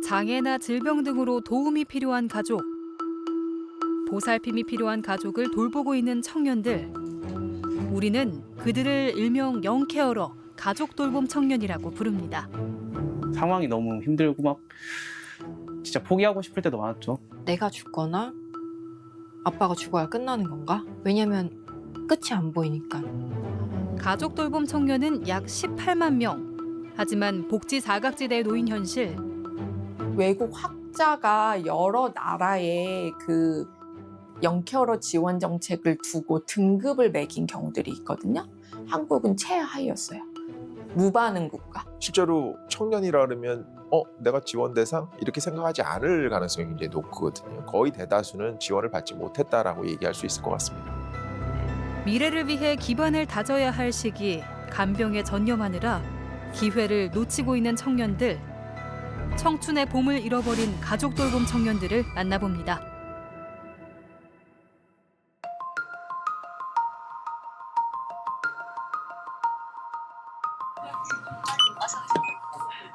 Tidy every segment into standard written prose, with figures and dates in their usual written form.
장애나 질병 등으로 도움이 필요한 가족, 보살핌이 필요한 가족을 돌보고 있는 청년들. 우리는 그들을 일명 영케어러, 가족 돌봄 청년이라고 부릅니다. 상황이 너무 힘들고 막 진짜 포기하고 싶을 때도 많았죠. 내가 죽거나 아빠가 죽어야 끝나는 건가? 왜냐면 끝이 안 보이니까. 가족 돌봄 청년은 약 18만 명. 하지만 복지 사각지대에 놓인 현실. 외국 학자가 여러 나라의 그 영케어러 지원 정책을 두고 등급을 매긴 경우들이 있거든요. 한국은 최하였어요. 무반응 국가. 실제로 청년이라 그러면 내가 지원 대상? 이렇게 생각하지 않을 가능성이 굉장히 높거든요. 거의 대다수는 지원을 받지 못했다라고 얘기할 수 있을 것 같습니다. 미래를 위해 기반을 다져야 할 시기, 간병에 전념하느라 기회를 놓치고 있는 청년들. 청춘의 봄을 잃어버린 가족 돌봄 청년들을 만나봅니다.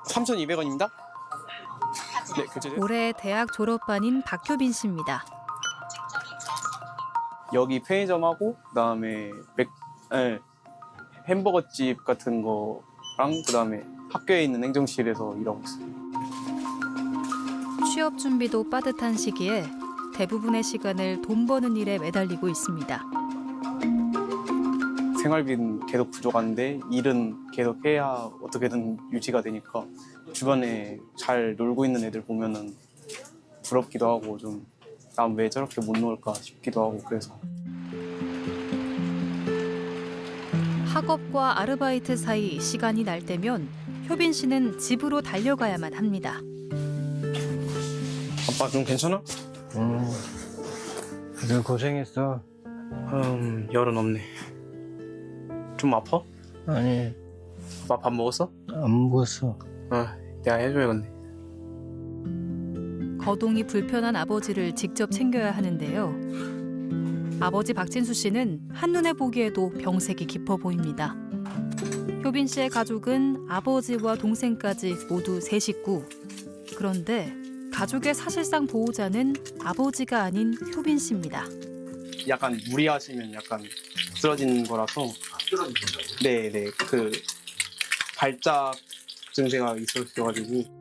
$3,200원입니다. 네, 결제. 올해 대학 졸업반인 박효빈 씨입니다. 여기 편의점하고 그다음에 햄버거집 같은 거랑 그다음에 학교에 있는 행정실에서 일하고 있어요. 취업 준비도 빠듯한 시기에 대부분의 시간을 돈 버는 일에 매달리고 있습니다. 생활비는 계속 부족한데 일은 계속 해야 어떻게든 유지가 되니까 주변에 잘 놀고 있는 애들 보면은 부럽기도 하고 좀 난 왜 저렇게 못 놀까 싶기도 하고 그래서. 학업과 아르바이트 사이 시간이 날 때면 효빈 씨는 집으로 달려가야만 합니다. 아빠 좀 괜찮아? 늘 고생했어. 열은 없네. 좀 아파? 아니, 아빠 밥 먹었어? 안 먹었어. 내가 해줘야겠네. 거동이 불편한 아버지를 직접 챙겨야 하는데요. 아버지 박진수 씨는 한눈에 보기에도 병색이 깊어 보입니다. 효빈 씨의 가족은 아버지와 동생까지 모두 세 식구. 그런데 가족의 사실상 보호자는 아버지가 아닌 효빈 씨입니다. 약간 무리하시면 약간 쓰러진 거라서. 쓰러진 건가요? 네네. 그 발작 증세가 있으셔가지고.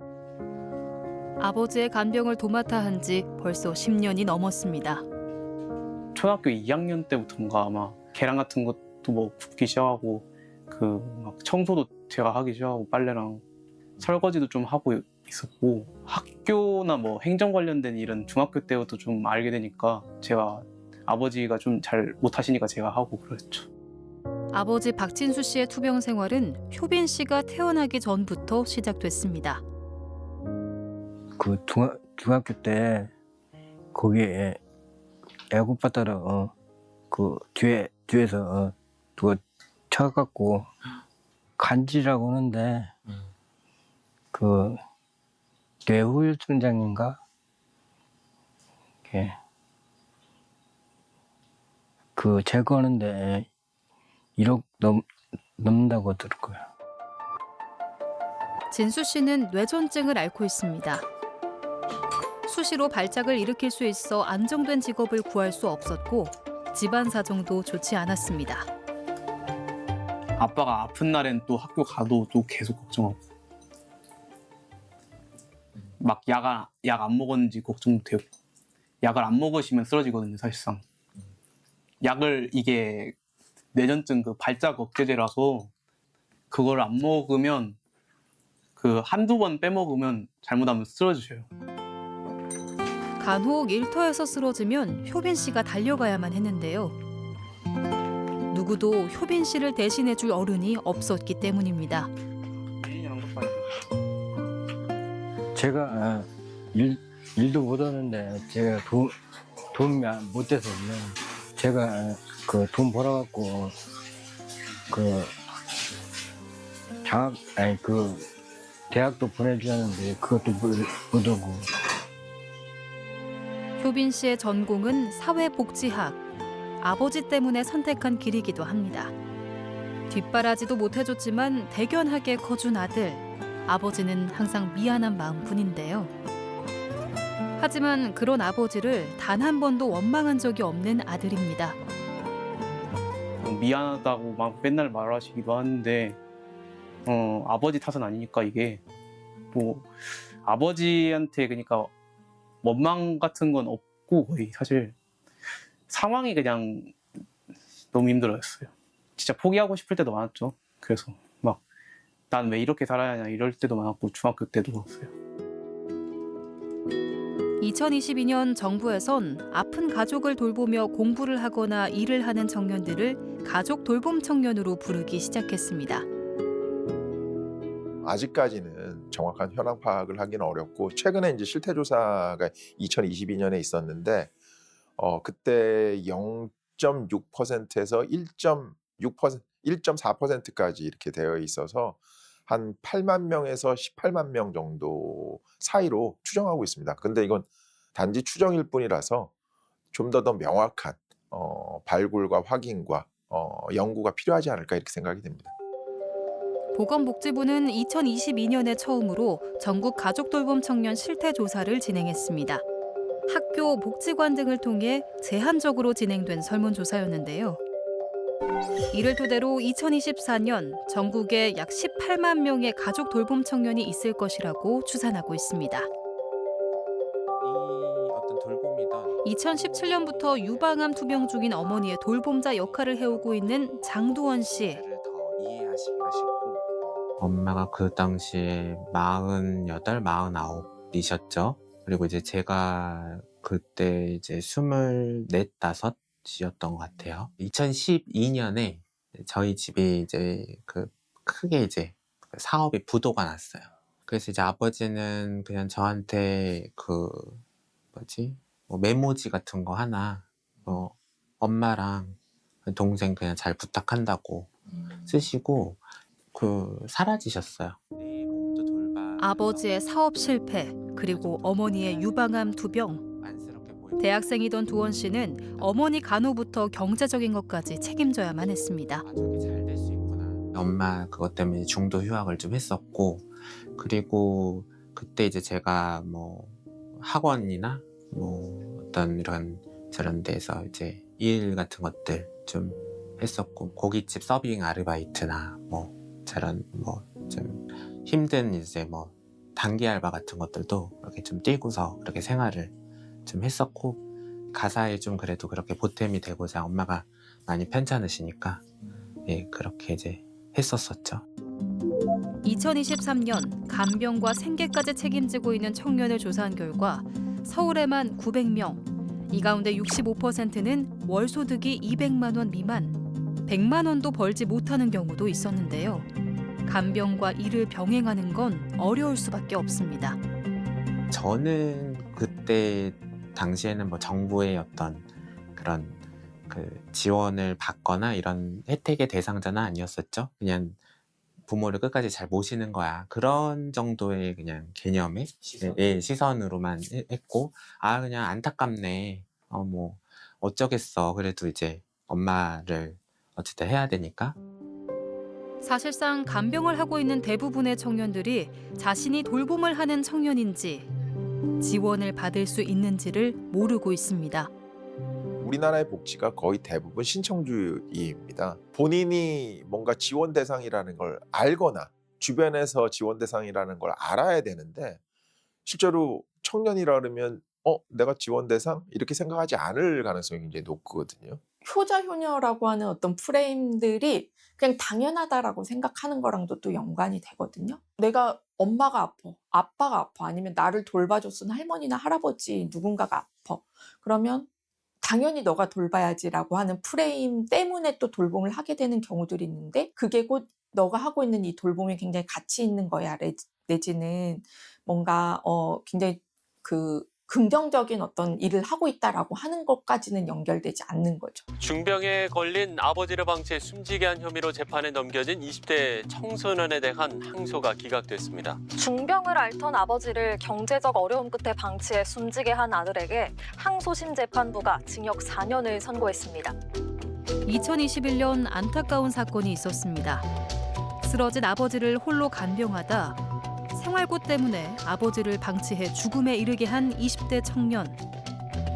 아버지의 간병을 도맡아 한 지 벌써 10년이 넘었습니다. 초등학교 2학년 때부터인가 아마 계란 같은 것도 뭐 굽기 시작하고 그 막 청소도 제가 하기 시작하고 빨래랑 설거지도 좀 하고 있었고 학교나 뭐 행정 관련된 일은 중학교 때부터 좀 알게 되니까 제가 아버지가 좀 잘 못하시니까 제가 하고 그랬죠. 아버지 박진수 씨의 투병 생활은 효빈 씨가 태어나기 전부터 시작됐습니다. 그 중학교 때 거기에 애고빠따라 그 뒤에서 누가 쳐갖고 간지라고 하는데 그 뇌우울증장인가? 그 제거하는데 1억 넘는다고 들었고요. 진수 씨는 뇌전증을 앓고 있습니다. 수시로 발작을 일으킬 수 있어 안정된 직업을 구할 수 없었고 집안 사정도 좋지 않았습니다. 아빠가 아픈 날엔 또 학교 가도 또 계속 걱정하고 막 약 안 먹었는지 걱정도 되고 약을 안 먹으시면 쓰러지거든요 사실상. 약을 이게 뇌전증 그 발작 억제제라서 그걸 안 먹으면 그 한두 번 빼먹으면 잘못하면 쓰러지셔요. 간혹 일터에서 쓰러지면 효빈 씨가 달려가야만 했는데요. 누구도 효빈 씨를 대신해줄 어른이 없었기 때문입니다. 제가 일도 못하는데 제가 도움이 못 돼서 제가 그 돈 벌어갖고 그 대학도 보내주셨는데 그것도 못 오고. 효빈 씨의 전공은 사회복지학. 아버지 때문에 선택한 길이기도 합니다. 뒷바라지도 못해줬지만 대견하게 커준 아들. 아버지는 항상 미안한 마음뿐인데요. 하지만 그런 아버지를 단 한 번도 원망한 적이 없는 아들입니다. 미안하다고 막 맨날 말하시기도 하는데 아버지 탓은 아니니까 이게 뭐 아버지한테 그러니까 원망 같은 건 없고 거의 사실 상황이 그냥 너무 힘들었어요. 진짜 포기하고 싶을 때도 많았죠. 그래서 막 난 왜 이렇게 살아야 하냐 이럴 때도 많았고 중학교 때도 그랬어요. 2022년 정부에선 아픈 가족을 돌보며 공부를 하거나 일을 하는 청년들을 가족 돌봄 청년으로 부르기 시작했습니다. 아직까지는 정확한 현황 파악을 하기는 어렵고 최근에 이제 실태 조사가 2022년에 있었는데 그때 0.6%에서 1.6%, 1.4%까지 이렇게 되어 있어서 한 8만 명에서 18만 명 정도 사이로 추정하고 있습니다. 근데 이건 단지 추정일 뿐이라서 좀 더 명확한 발굴과 확인과 연구가 필요하지 않을까 이렇게 생각이 됩니다. 보건복지부는 2022년에 처음으로 전국 가족돌봄 청년 실태조사를 진행했습니다. 학교, 복지관 등을 통해 제한적으로 진행된 설문조사였는데요. 이를 토대로 2024년 전국에 약 18만 명의 가족돌봄 청년이 있을 것이라고 추산하고 있습니다. 2017년부터 유방암 투병 중인 어머니의 돌봄자 역할을 해오고 있는 장두원 씨. 엄마가 그 당시에 48, 49이셨죠. 그리고 이제 제가 그때 이제 24, 5이었던 것 같아요. 2012년에 저희 집이 이제 크게 이제 사업이 부도가 났어요. 그래서 이제 아버지는 그냥 저한테 뭐 메모지 같은 거 하나, 엄마랑 동생 그냥 잘 부탁한다고 쓰시고 사라지셨어요. 아버지의 사업 실패, 그리고 어머니의 유방암 투병. 대학생이던 두원 씨는 어머니 간호부터 경제적인 것까지 책임져야만 했습니다. 잘될 수 있구나. 엄마 그것 때문에 중도 휴학을 좀 했었고, 그리고 그때 이제 제가 뭐 학원이나 뭐 어떤 이런 저런 데서 이제 일 같은 것들 좀 했었고, 고깃집 서빙 아르바이트나 뭐 저런 뭐 좀 힘든 이제 뭐 단기 알바 같은 것들도 이렇게 좀 뛰고서 그렇게 생활을 좀 했었고, 가사에 좀 그래도 그렇게 보탬이 되고자 엄마가 많이 편찮으시니까 그렇게 이제 했었었죠. 2023년 간병과 생계까지 책임지고 있는 청년을 조사한 결과 서울에만 900명, 이 가운데 65%는 월소득이 200만 원 미만, 100만 원도 벌지 못하는 경우도 있었는데요. 간병과 일을 병행하는 건 어려울 수밖에 없습니다. 저는 그때 당시에는 뭐 정부의 어떤 그런 지원을 받거나 이런 혜택의 대상자는 아니었었죠. 그냥 부모를 끝까지 잘 모시는 거야. 그런 정도의 그냥 개념의 시선으로만 했고, 그냥 안타깝네. 뭐 어쩌겠어. 그래도 이제 엄마를 어쨌든 해야 되니까. 사실상 간병을 하고 있는 대부분의 청년들이 자신이 돌봄을 하는 청년인지 지원을 받을 수 있는지를 모르고 있습니다. 우리나라의 복지가 거의 대부분 신청주의입니다. 본인이 뭔가 지원 대상이라는 걸 알거나 주변에서 지원 대상이라는 걸 알아야 되는데, 실제로 청년이라 그러면 내가 지원 대상? 이렇게 생각하지 않을 가능성이 굉장히 높거든요. 효자 효녀라고 하는 어떤 프레임들이 그냥 당연하다라고 생각하는 거랑도 또 연관이 되거든요. 내가 엄마가 아파, 아빠가 아파, 아니면 나를 돌봐줬던 할머니나 할아버지 누군가가 아파. 그러면 당연히 너가 돌봐야지라고 하는 프레임 때문에 또 돌봄을 하게 되는 경우들이 있는데, 그게 곧 너가 하고 있는 이 돌봄이 굉장히 가치 있는 거야, 내지는 뭔가 굉장히 긍정적인 어떤 일을 하고 있다라고 하는 것까지는 연결되지 않는 거죠. 중병에 걸린 아버지를 방치해 숨지게 한 혐의로 재판에 넘겨진 20대 청소년에 대한 항소가 기각됐습니다. 중병을 앓던 아버지를 경제적 어려움 끝에 방치해 숨지게 한 아들에게 항소심 재판부가 징역 4년을 선고했습니다. 2021년 안타까운 사건이 있었습니다. 쓰러진 아버지를 홀로 간병하다 생활고 때문에 아버지를 방치해 죽음에 이르게 한 20대 청년.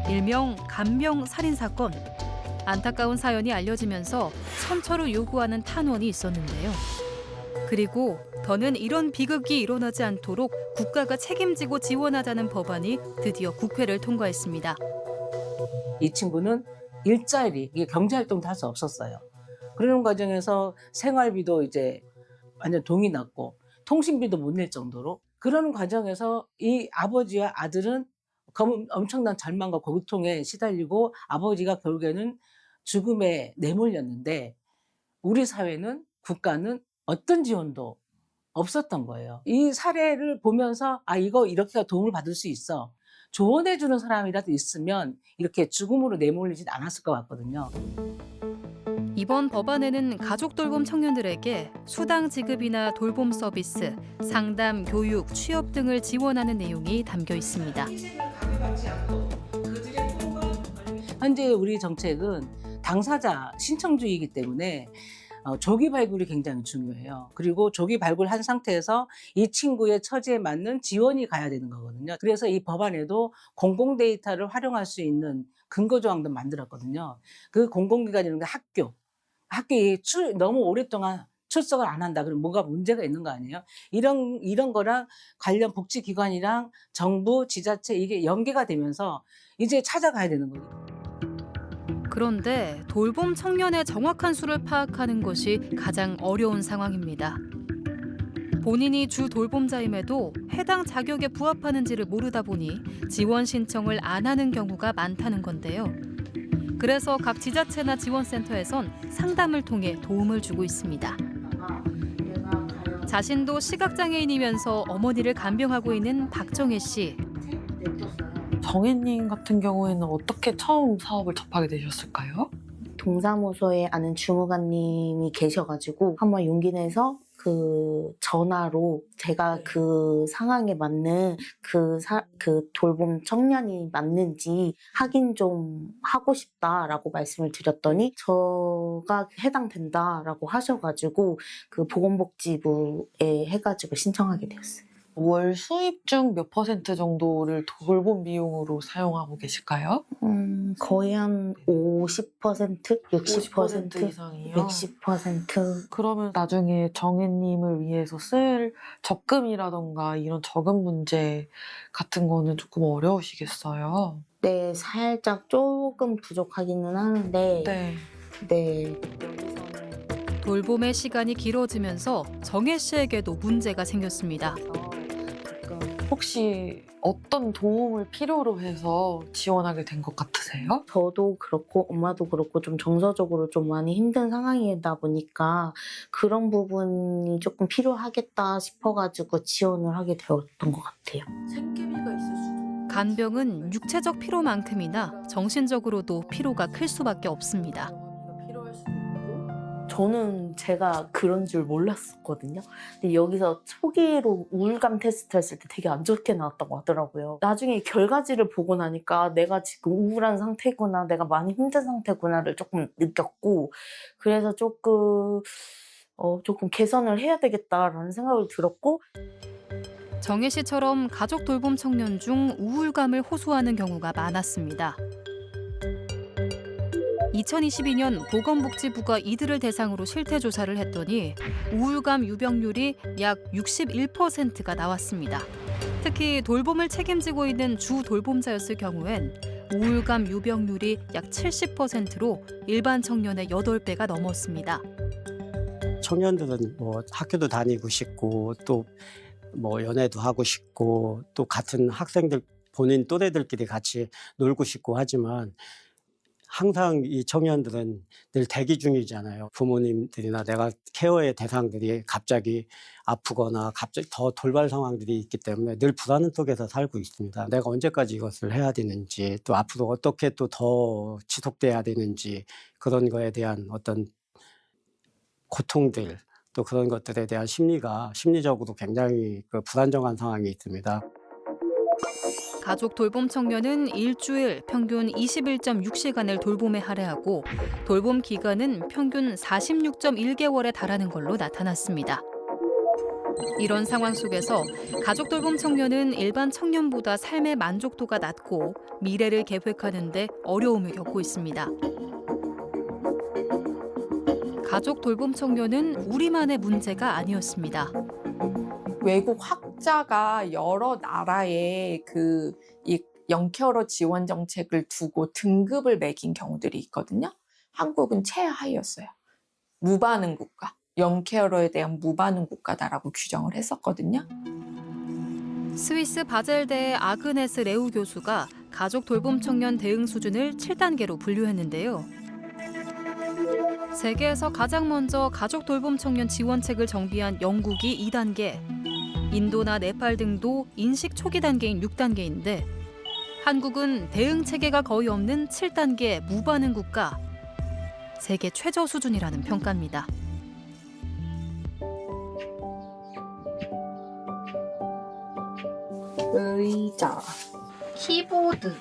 일명 간병 살인 사건. 안타까운 사연이 알려지면서 선처를 요구하는 탄원이 있었는데요. 그리고 더는 이런 비극이 일어나지 않도록 국가가 책임지고 지원하자는 법안이 드디어 국회를 통과했습니다. 이 친구는 일자리, 이게 경제활동도 할 수 없었어요. 그러는 과정에서 생활비도 이제 완전 동이 났고 통신비도 못 낼 정도로 그러는 과정에서 이 아버지와 아들은 엄청난 절망과 고통에 시달리고 아버지가 결국에는 죽음에 내몰렸는데 우리 사회는 국가는 어떤 지원도 없었던 거예요. 이 사례를 보면서 이거 이렇게 도움을 받을 수 있어. 조언해주는 사람이라도 있으면 이렇게 죽음으로 내몰리진 않았을 것 같거든요. 이번 법안에는 가족 돌봄 청년들에게 수당 지급이나 돌봄 서비스, 상담, 교육, 취업 등을 지원하는 내용이 담겨 있습니다. 현재 우리 정책은 당사자 신청주의이기 때문에 조기 발굴이 굉장히 중요해요. 그리고 조기 발굴한 상태에서 이 친구의 처지에 맞는 지원이 가야 되는 거거든요. 그래서 이 법안에도 공공 데이터를 활용할 수 있는 근거 조항도 만들었거든요. 그 공공기관이라는 게 학교에 너무 오랫동안 출석을 안 한다. 그럼 뭐가 문제가 있는 거 아니에요? 이런 거랑 관련 복지기관이랑 정부, 지자체 이게 연계가 되면서 이제 찾아가야 되는 거예요. 그런데 돌봄 청년의 정확한 수를 파악하는 것이 가장 어려운 상황입니다. 본인이 주 돌봄자임에도 해당 자격에 부합하는지를 모르다 보니 지원 신청을 안 하는 경우가 많다는 건데요. 그래서 각 지자체나 지원센터에선 상담을 통해 도움을 주고 있습니다. 자신도 시각장애인이면서 어머니를 간병하고 있는 박정혜 씨. 정혜님 같은 경우에는 어떻게 처음 사업을 접하게 되셨을까요? 동사무소에 아는 주무관님이 계셔가지고 한번 용기 내서 그 전화로 제가 그 상황에 맞는 그 돌봄 청년이 맞는지 확인 좀 하고 싶다라고 말씀을 드렸더니 저가 해당된다라고 하셔가지고 그 보건복지부에 해가지고 신청하게 되었어요. 월 수입 중 몇 % 정도를 돌봄 비용으로 사용하고 계실까요? 거의 한 50%? 60% 이상이요? 60%. 그러면 나중에 정혜님을 위해서 쓸 적금이라던가 이런 저금 문제 같은 거는 조금 어려우시겠어요? 네, 살짝 조금 부족하기는 하는데 네. 돌봄의 시간이 길어지면서 정혜 씨에게도 문제가 생겼습니다. 혹시 어떤 도움을 필요로 해서 지원하게 된 것 같으세요? 저도 그렇고 엄마도 그렇고 좀 정서적으로 좀 많이 힘든 상황이다 보니까 그런 부분이 조금 필요하겠다 싶어가지고 지원을 하게 되었던 것 같아요. 생계비가 있을 수도. 간병은 육체적 피로만큼이나 정신적으로도 피로가 클 수밖에 없습니다. 저는 제가 그런 줄 몰랐었거든요. 근데 여기서 초기로 우울감 테스트 했을 때 되게 안 좋게 나왔다고 하더라고요. 나중에 결과지를 보고 나니까 내가 지금 우울한 상태구나, 내가 많이 힘든 상태구나를 조금 느꼈고, 그래서 조금 개선을 해야 되겠다라는 생각을 들었고. 정혜 씨처럼 가족 돌봄 청년 중 우울감을 호소하는 경우가 많았습니다. 2022년 보건복지부가 이들을 대상으로 실태조사를 했더니 우울감 유병률이 약 61%가 나왔습니다. 특히 돌봄을 책임지고 있는 주 돌봄자였을 경우엔 우울감 유병률이 약 70%로 일반 청년의 8배가 넘었습니다. 청년들은 뭐 학교도 다니고 싶고 또 뭐 연애도 하고 싶고 또 같은 학생들 본인 또래들끼리 같이 놀고 싶고 하지만 항상 이 청년들은 늘 대기 중이잖아요. 부모님들이나 내가 케어의 대상들이 갑자기 아프거나 갑자기 더 돌발 상황들이 있기 때문에 늘 불안 속에서 살고 있습니다. 내가 언제까지 이것을 해야 되는지 또 앞으로 어떻게 또 더 지속돼야 되는지 그런 거에 대한 어떤 고통들 또 그런 것들에 대한 심리적으로 굉장히 불안정한 상황이 있습니다. 가족 돌봄 청년은 일주일 평균 21.6시간을 돌봄에 할애하고 돌봄 기간은 평균 46.1개월에 달하는 걸로 나타났습니다. 이런 상황 속에서 가족 돌봄 청년은 일반 청년보다 삶의 만족도가 낮고 미래를 계획하는 데 어려움을 겪고 있습니다. 가족 돌봄 청년은 우리만의 문제가 아니었습니다. 외국 학자가 여러 나라의 이 영케어러 지원 정책을 두고 등급을 매긴 경우들이 있거든요. 한국은 최하위였어요. 무반응 국가, 영케어러에 대한 무반응 국가다라고 규정을 했었거든요. 스위스 바젤대의 아그네스 레우 교수가 가족 돌봄 청년 대응 수준을 7단계로 분류했는데요. 세계에서 가장 먼저 가족 돌봄 청년 지원책을 정비한 영국이 2단계, 인도나 네팔 등도 인식 초기 단계인 6단계인데 한국은 대응 체계가 거의 없는 7단계 무반응 국가, 세계 최저 수준이라는 평가입니다. 의자, 키보드,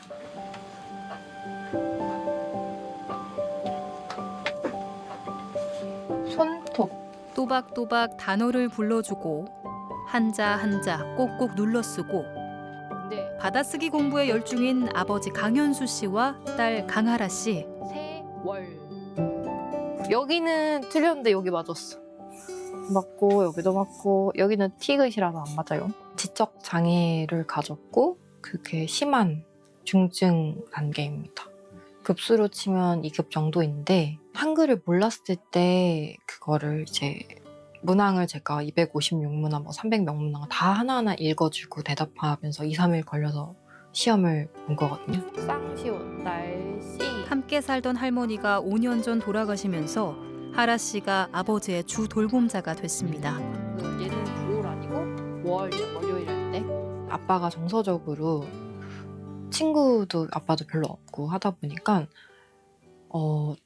손톱. 또박또박 단어를 불러주고 한자 한자 꼭꼭 눌러 쓰고 받아쓰기 공부에 열중인 아버지 강현수 씨와 딸 강하라 씨. 세월. 여기는 틀렸는데 여기 맞았어. 맞고 여기도 맞고 여기는 티귿이라서 안 맞아요. 지적 장애를 가졌고 그게 심한 중증 단계입니다. 급수로 치면 2급 정도인데 한글을 몰랐을 때 그거를 이제 문항을 제가 256문항, 300명문항 다 하나하나 읽어주고 대답하면서 2, 3일 걸려서 시험을 본 거거든요. 쌍시옷, 날씨. 함께 살던 할머니가 5년 전 돌아가시면서 하라 씨가 아버지의 주 돌봄자가 됐습니다. 얘는 5월 아니고 월요일 할 때 아빠가 정서적으로 친구도 아빠도 별로 없고 하다 보니까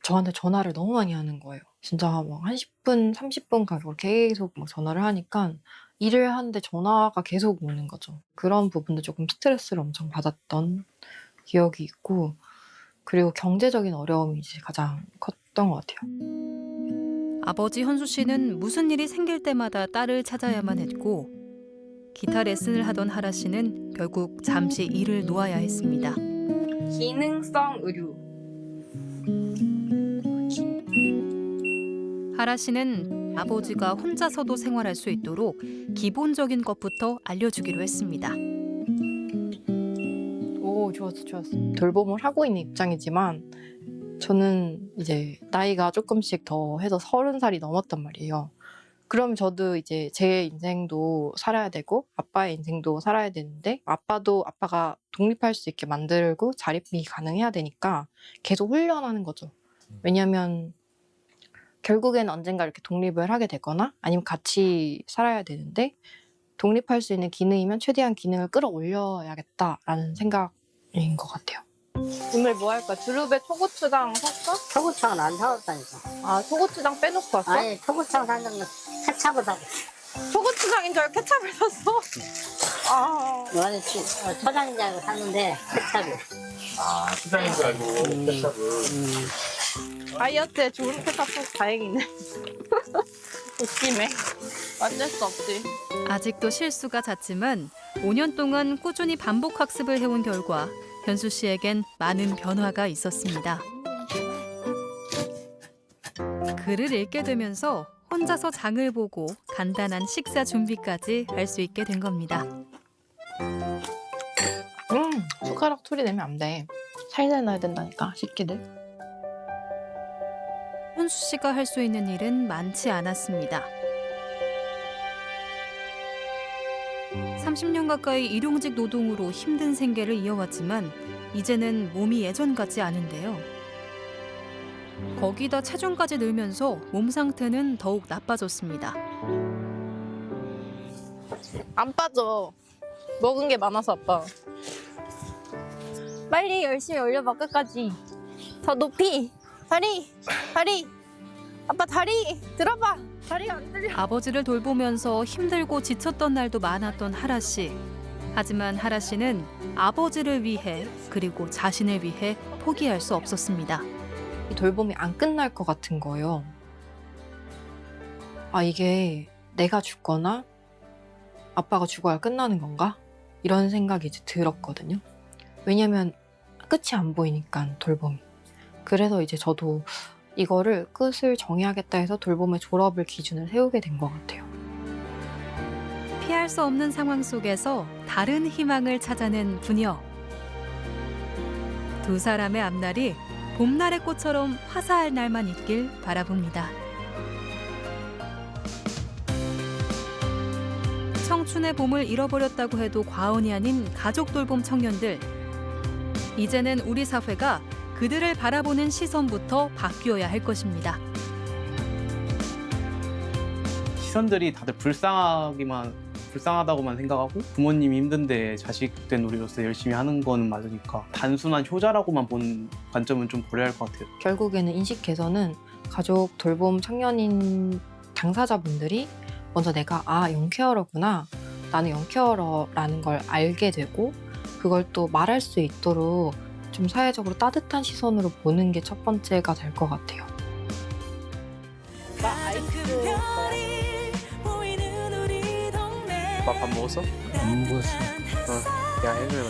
저한테 전화를 너무 많이 하는 거예요. 진짜 막 한 10분, 30분 가까이 계속 막 전화를 하니까 일을 하는데 전화가 계속 오는 거죠. 그런 부분도 조금 스트레스를 엄청 받았던 기억이 있고 그리고 경제적인 어려움이 이제 가장 컸던 것 같아요. 아버지 현수 씨는 무슨 일이 생길 때마다 딸을 찾아야만 했고 기타 레슨을 하던 하라 씨는 결국 잠시 일을 놓아야 했습니다. 기능성 의료. 하라 씨는 아버지가 혼자서도 생활할 수 있도록 기본적인 것부터 알려주기로 했습니다. 오, 좋았어. 돌봄을 하고 있는 입장이지만 저는 이제 나이가 조금씩 더 해서 30살이 넘었단 말이에요. 그럼 저도 이제 제 인생도 살아야 되고 아빠의 인생도 살아야 되는데 아빠가 독립할 수 있게 만들고 자립이 가능해야 되니까 계속 훈련하는 거죠. 왜냐하면 결국엔 언젠가 이렇게 독립을 하게 되거나 아니면 같이 살아야 되는데 독립할 수 있는 기능이면 최대한 기능을 끌어올려야겠다라는 생각인 것 같아요. 오늘 뭐 할까? 두릅에 초고추장 샀어? 초고추장은 안 사왔다니까. 아, 초고추장 빼놓고 왔어? 아니, 초고추장 사는 건 케찹을 사고. 초고추장인 줄 알고 케찹을 샀어? 아. 아니, 초장인 줄 알고 샀는데, 케찹이. 아, 초장인 줄 알고 케찹을. 다이어트에 좋은 케찹 꼭 다행이네. 웃기네. 어쩔 수 없지. 아직도 실수가 잦지만 5년 동안 꾸준히 반복 학습을 해온 결과 현수 씨에겐 많은 변화가 있었습니다. 글을 읽게 되면서 혼자서 장을 보고 간단한 식사 준비까지 할 수 있게 된 겁니다. 숟가락 소리 내면 안 돼. 살살 넣어야 된다니까, 식기를. 현수 씨가 할 수 있는 일은 많지 않았습니다. 30년 가까이 일용직 노동으로 힘든 생계를 이어왔지만 이제는 몸이 예전 같지 않은데요. 거기다 체중까지 늘면서 몸 상태는 더욱 나빠졌습니다. 안 빠져. 먹은 게 많아서 아빠. 빨리 열심히 올려봐 끝까지. 더 높이. 다리. 아빠 다리 들어봐. 다리가 안 들려. 아버지를 돌보면서 힘들고 지쳤던 날도 많았던 하라 씨. 하지만 하라 씨는 아버지를 위해 그리고 자신을 위해 포기할 수 없었습니다. 이 돌봄이 안 끝날 것 같은 거예요. 아, 이게 내가 죽거나 아빠가 죽어야 끝나는 건가? 이런 생각이 이제 들었거든요. 왜냐면 끝이 안 보이니까 돌봄이. 그래서 이제 저도 이거를 끝을 정해야겠다 해서 돌봄의 졸업을 기준을 세우게 된 것 같아요. 피할 수 없는 상황 속에서 다른 희망을 찾아낸 부녀. 두 사람의 앞날이 봄날의 꽃처럼 화사할 날만 있길 바라봅니다. 청춘의 봄을 잃어버렸다고 해도 과언이 아닌 가족 돌봄 청년들. 이제는 우리 사회가 그들을 바라보는 시선부터 바뀌어야 할 것입니다. 시선들이 다들 불쌍하다고만 생각하고 부모님이 힘든데 자식된 우리로서 열심히 하는 건 맞으니까 단순한 효자라고만 보는 관점은 좀 버려야 할 것 같아요. 결국에는 인식 개선은 가족 돌봄 청년인 당사자분들이 먼저 내가 영케어러구나, 나는 영케어러라는 걸 알게 되고 그걸 또 말할 수 있도록 좀 사회적으로 따뜻한 시선으로 보는 게 첫 번째가 될 것 같아요. 밥 먹었어? 안 먹었어. 야, 해줘요.